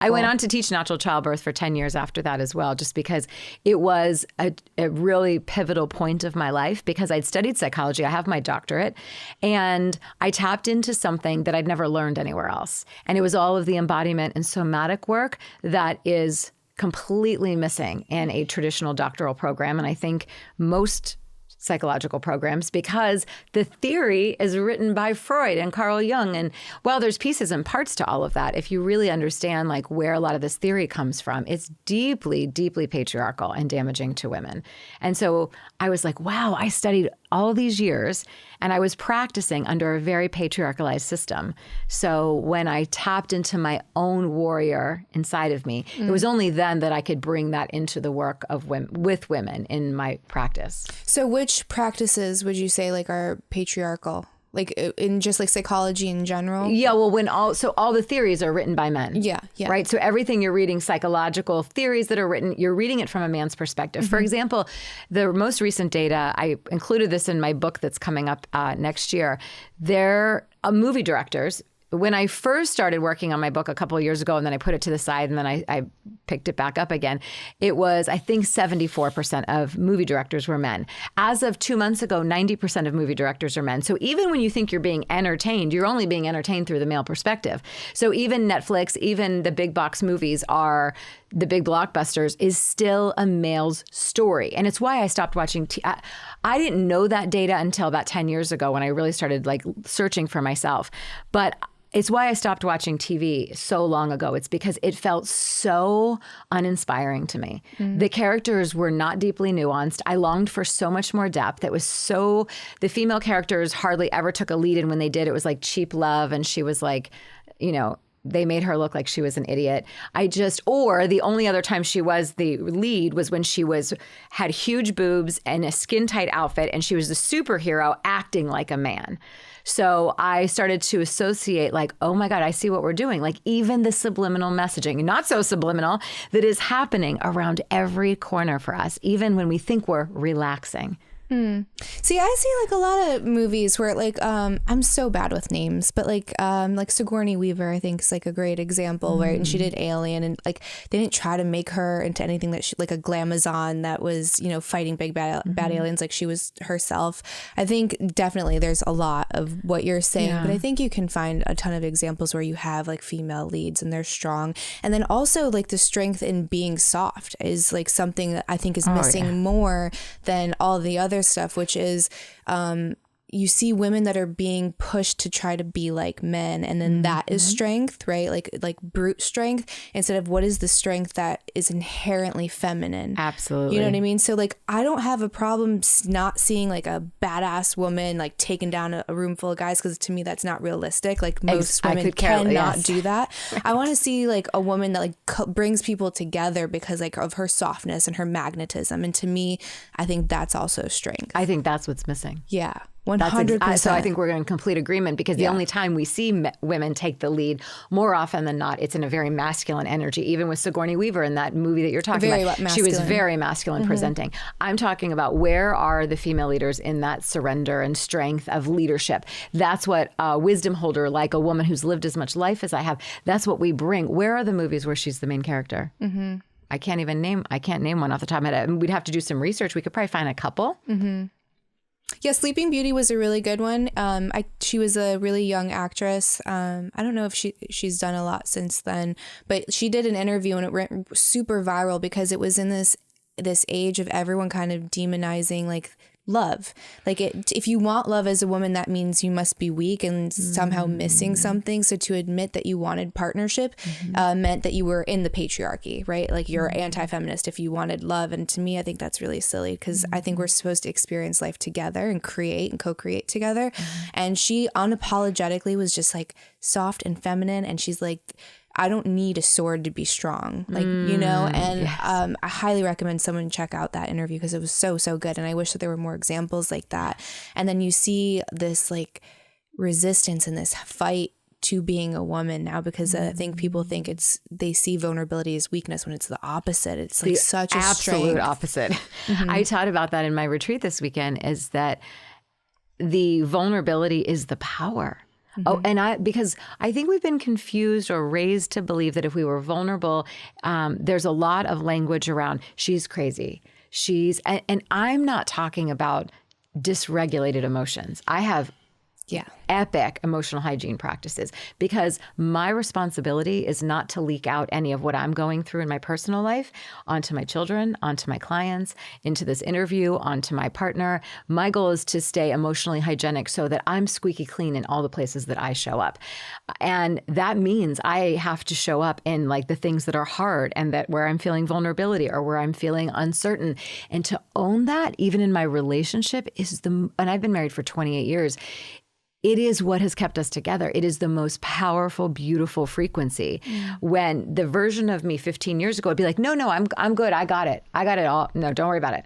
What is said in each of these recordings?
I went on to teach natural childbirth for 10 years after that as well, just because it was a really pivotal point of my life, because I'd studied psychology. I have my doctorate, and I tapped into something that I'd never learned anywhere else. And it was all of the embodiment and somatic work that is completely missing in a traditional doctoral program. And I think most psychological programs, because the theory is written by Freud and Carl Jung. And while there's pieces and parts to all of that, if you really understand like where a lot of this theory comes from, it's deeply, deeply patriarchal and damaging to women. And so I was like, wow, I studied all these years and I was practicing under a very patriarchalized system. So when I tapped into my own warrior inside of me, it was only then that I could bring that into the work of with women in my practice. So which practices would you say like are patriarchal? Like in just like psychology in general? Yeah, well, all the theories are written by men. Yeah. Right? So everything you're reading, psychological theories that are written, you're reading it from a man's perspective. For example, the most recent data, I included this in my book that's coming up next year. They're movie directors. When I first started working on my book a couple of years ago, and then I put it to the side, and then I picked it back up again, it was, I think, 74% of movie directors were men. As of 2 months ago, 90% of movie directors are men. So even when you think you're being entertained, you're only being entertained through the male perspective. So even Netflix, even the big box movies are, the big blockbusters is still a male's story. And it's why I stopped watching I didn't know that data until about 10 years ago when I really started like searching for myself. But it's why I stopped watching TV so long ago. It's because it felt so uninspiring to me. The characters were not deeply nuanced. I longed for so much more depth. It was the female characters hardly ever took a lead, and when they did, it was like cheap love, and she was like, they made her look like she was an idiot. Or the only other time she was the lead was when she had huge boobs and a skin tight outfit, and she was the superhero acting like a man. So I started to associate like, oh my God, I see what we're doing. Like even the subliminal messaging, not so subliminal, that is happening around every corner for us, even when we think we're relaxing. See, I see like a lot of movies where like I'm so bad with names, but like Sigourney Weaver, I think is like a great example, right? And she did Alien, and like they didn't try to make her into anything that she like a glamazon that was fighting big bad aliens. Like she was herself. I think definitely there's a lot of what you're saying, but I think you can find a ton of examples where you have like female leads and they're strong, and then also like the strength in being soft is like something that I think is missing more than all the other stuff, which is you see women that are being pushed to try to be like men, and then that is strength, right? Like brute strength, instead of what is the strength that is inherently feminine. Absolutely. You know what I mean? So like I don't have a problem not seeing like a badass woman like taking down a room full of guys, because to me that's not realistic. Like most women cannot do that. Right. I want to see like a woman that like brings people together because like of her softness and her magnetism, and to me I think that's also strength. I think that's what's missing. Yeah. 100%. So I think we're in complete agreement, because the only time we see women take the lead, more often than not, it's in a very masculine energy. Even with Sigourney Weaver in that movie that you're talking about, she was very masculine presenting. I'm talking about where are the female leaders in that surrender and strength of leadership. That's what a wisdom holder, like a woman who's lived as much life as I have, that's what we bring. Where are the movies where she's the main character? I can't name one off the top of my head. We'd have to do some research. We could probably find a couple. Yeah, Sleeping Beauty was a really good one. She was a really young actress. I don't know if she's done a lot since then, but she did an interview and it went super viral because it was in this age of everyone kind of demonizing like love. Like if you want love as a woman, that means you must be weak and somehow missing something. So to admit that you wanted partnership meant that you were in the patriarchy, right? Like you're anti-feminist if you wanted love. And to me, I think that's really silly, because I think we're supposed to experience life together and create and co-create together. And she unapologetically was just like soft and feminine. And she's like, I don't need a sword to be strong, like, and I highly recommend someone check out that interview, because it was so good. And I wish that there were more examples like that. And then you see this like resistance and this fight to being a woman now, because I think people think they see vulnerability as weakness, when it's the opposite. It's like such a absolute strength. opposite. I taught about that in my retreat this weekend, is that the vulnerability is the power. Oh, and because I think we've been confused or raised to believe that if we were vulnerable, there's a lot of language around she's crazy. And I'm not talking about dysregulated emotions. I have epic emotional hygiene practices because my responsibility is not to leak out any of what I'm going through in my personal life onto my children, onto my clients, into this interview, onto my partner. My goal is to stay emotionally hygienic so that I'm squeaky clean in all the places that I show up. And that means I have to show up in like the things that are hard and that where I'm feeling vulnerability or where I'm feeling uncertain. And to own that, even in my relationship, and I've been married for 28 years, it is what has kept us together. It is the most powerful, beautiful frequency. When the version of me 15 years ago would be like, no, I'm good. I got it all. No, don't worry about it.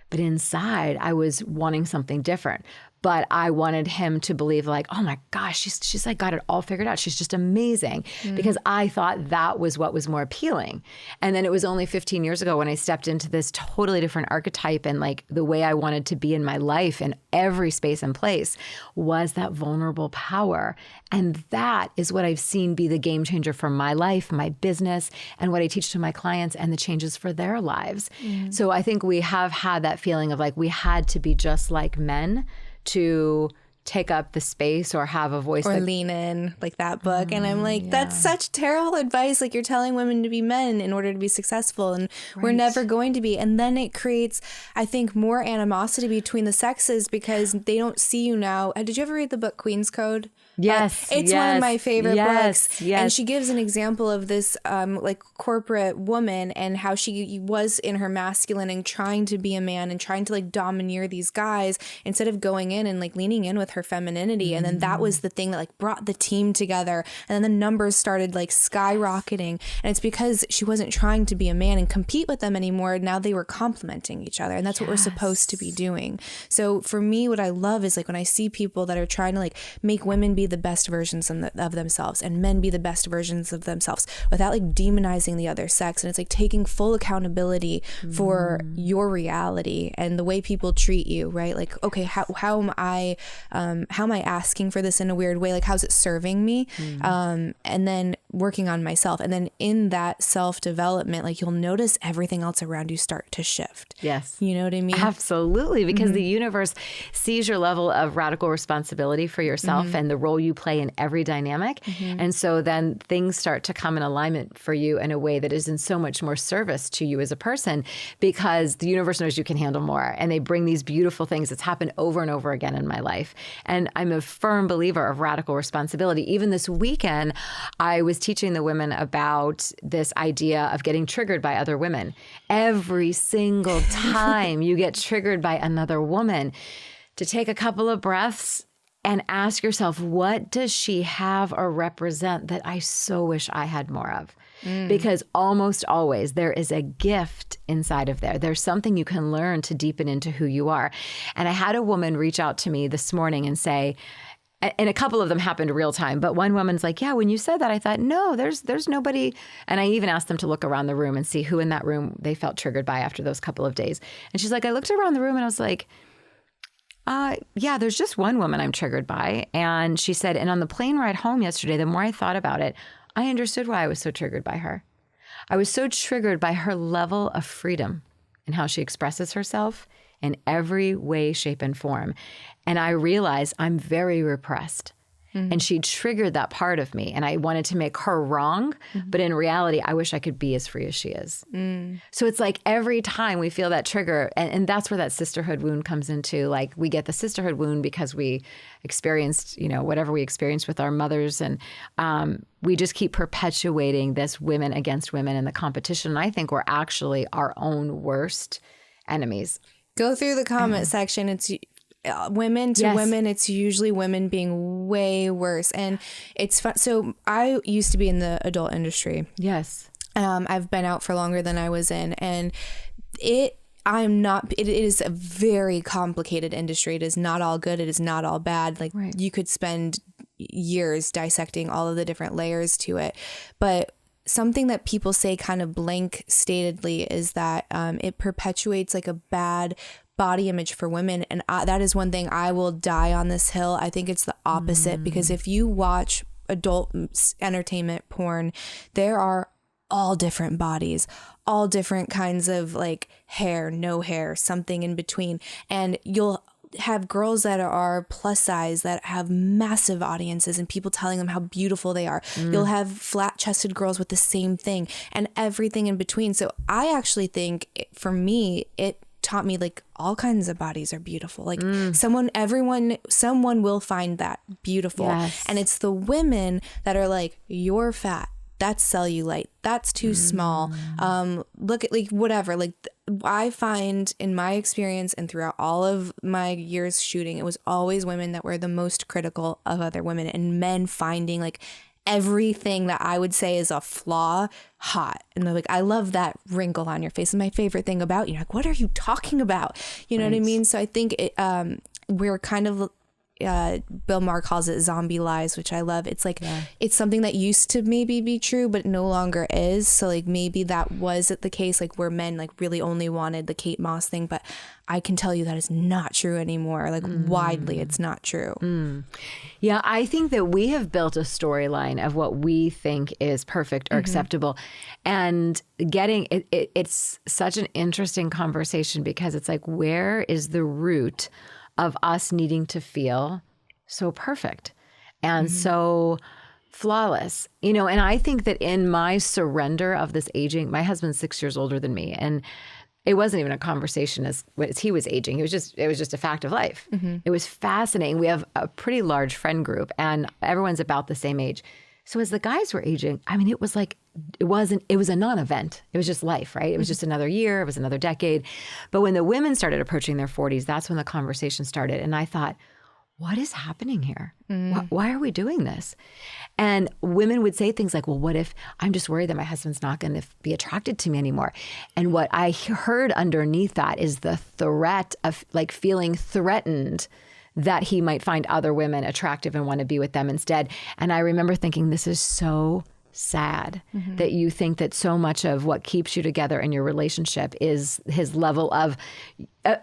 But inside, I was wanting something different. But I wanted him to believe like, oh my gosh, she's like got it all figured out. She's just amazing. Because I thought that was what was more appealing. And then it was only 15 years ago when I stepped into this totally different archetype and like the way I wanted to be in my life in every space and place was that vulnerable power. And that is what I've seen be the game changer for my life, my business, and what I teach to my clients and the changes for their lives. So I think we have had that feeling of like we had to be just like men to take up the space or have a voice or lean in, like that book. And I'm like, that's such terrible advice. Like you're telling women to be men in order to be successful, and we're never going to be. And then it creates, I think, more animosity between the sexes because they don't see you now. Did you ever read the book Queen's Code? Yes. It's one of my favorite books. Yes. And she gives an example of this like corporate woman and how she was in her masculine and trying to be a man and trying to like domineer these guys instead of going in and like leaning in with her femininity. And then that was the thing that like brought the team together. And then the numbers started like skyrocketing. And it's because she wasn't trying to be a man and compete with them anymore. Now they were complementing each other. And that's what we're supposed to be doing. So for me, what I love is like when I see people that are trying to like make women be the best versions of themselves and men be the best versions of themselves without like demonizing the other sex. And it's like taking full accountability for your reality and the way people treat you, right? Like, okay, how am I asking for this in a weird way? Like, how's it serving me? And then working on myself. And then in that self-development, like you'll notice everything else around you start to shift. Yes. You know what I mean? Absolutely. Because the universe sees your level of radical responsibility for yourself and the role you play in every dynamic. And so then things start to come in alignment for you in a way that is in so much more service to you as a person because the universe knows you can handle more. And they bring these beautiful things. It's happened over and over again in my life. And I'm a firm believer of radical responsibility. Even this weekend, I was teaching the women about this idea of getting triggered by other women. Every single time you get triggered by another woman, to take a couple of breaths and ask yourself, what does she have or represent that I so wish I had more of? Because almost always there is a gift inside of there. There's something you can learn to deepen into who you are. And I had a woman reach out to me this morning and say, and a couple of them happened real time, but one woman's like, yeah, when you said that, I thought, no, there's nobody. And I even asked them to look around the room and see who in that room they felt triggered by after those couple of days. And she's like, I looked around the room and I was like, yeah, there's just one woman I'm triggered by. And she said, and on the plane ride home yesterday, the more I thought about it, I understood why I was so triggered by her. I was so triggered by her level of freedom and how she expresses herself in every way, shape, and form. And I realized I'm very repressed. And she triggered that part of me. And I wanted to make her wrong. But in reality, I wish I could be as free as she is. So it's like every time we feel that trigger, and that's where that sisterhood wound comes into. Like we get the sisterhood wound because we experienced, whatever we experienced with our mothers. And we just keep perpetuating this women against women and the competition. And I think we're actually our own worst enemies. Go through the comment section. It's women to women. It's usually women being way worse. And it's fun. So I used to be in the adult industry. Yes. I've been out for longer than I was in. And it is a very complicated industry. It is not all good. It is not all bad. Like you could spend years dissecting all of the different layers to it. But something that people say kind of blank statedly is that it perpetuates like a bad body image for women. And that is one thing I will die on this hill. I think it's the opposite, because if you watch adult entertainment porn, there are all different bodies, all different kinds of like hair, no hair, something in between. And you'll have girls that are plus size that have massive audiences and people telling them how beautiful they are. You'll have flat chested girls with the same thing and everything in between. So I actually think for me, it taught me like all kinds of bodies are beautiful. Like someone will find that beautiful. Yes. And it's the women that are like, you're fat, that's cellulite, that's too small. Look at like whatever. Like I find in my experience and throughout all of my years shooting, it was always women that were the most critical of other women, and men finding like everything that I would say is a flaw hot. And they're like, I love that wrinkle on your face. It's my favorite thing about you. Like, what are you talking about? You know what I mean? So I think we're kind of Bill Maher calls it zombie lies, which I love. It's like it's something that used to maybe be true but no longer is. So like maybe that was the case, like where men like really only wanted the Kate Moss thing, but I can tell you that is not true anymore. Like widely it's not true. Yeah, I think that we have built a storyline of what we think is perfect or acceptable, and getting it's such an interesting conversation, because it's like, where is the root of us needing to feel so perfect and so flawless, you know? And I think that in my surrender of this aging, my husband's 6 years older than me, and it wasn't even a conversation as he was aging. It was just a fact of life. It was fascinating. We have a pretty large friend group and everyone's about the same age. So as the guys were aging, I mean, it was like, it was a non-event. It was just life, right? It was just another year. It was another decade. But when the women started approaching their 40s, that's when the conversation started. And I thought, what is happening here? Why are we doing this? And women would say things like, well, what if I'm just worried that my husband's not going to be attracted to me anymore? And what I heard underneath that is the threat of like feeling threatened that he might find other women attractive and want to be with them instead. And I remember thinking, this is so sad that you think that so much of what keeps you together in your relationship is his level of,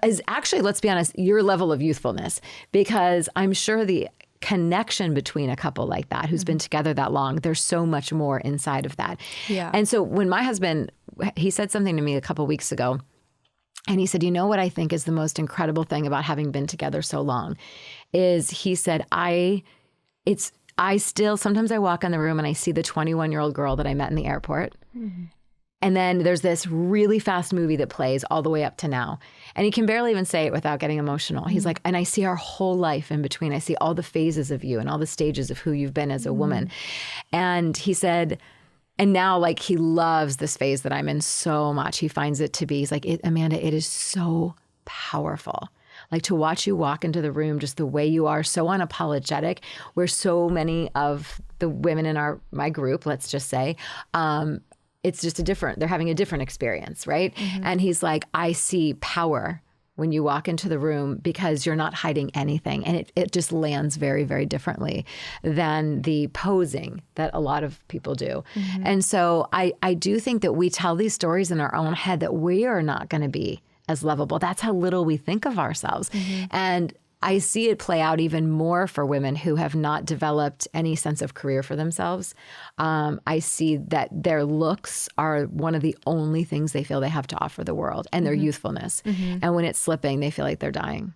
is actually, let's be honest, your level of youthfulness. Because I'm sure the connection between a couple like that who's been together that long, there's so much more inside of that. Yeah. And so when my husband, he said something to me a couple weeks ago, and he said, you know what I think is the most incredible thing about having been together so long is, he said, I still, sometimes I walk in the room and I see the 21-year-old girl that I met in the airport. And then there's this really fast movie that plays all the way up to now. And he can barely even say it without getting emotional. He's like, and I see our whole life in between. I see all the phases of you and all the stages of who you've been as a woman. And he said, and now, like, he loves this phase that I'm in so much. He finds it to be, he's like, Amanda, it is so powerful. Like, to watch you walk into the room just the way you are, so unapologetic, where so many of the women in my group, let's just say, it's just they're having a different experience, right? And he's like, I see power when you walk into the room because you're not hiding anything. And it just lands very, very differently than the posing that a lot of people do. And so I do think that we tell these stories in our own head that we are not going to be as lovable. That's how little we think of ourselves. And I see it play out even more for women who have not developed any sense of career for themselves. I see that their looks are one of the only things they feel they have to offer the world, and their youthfulness. And when it's slipping, they feel like they're dying.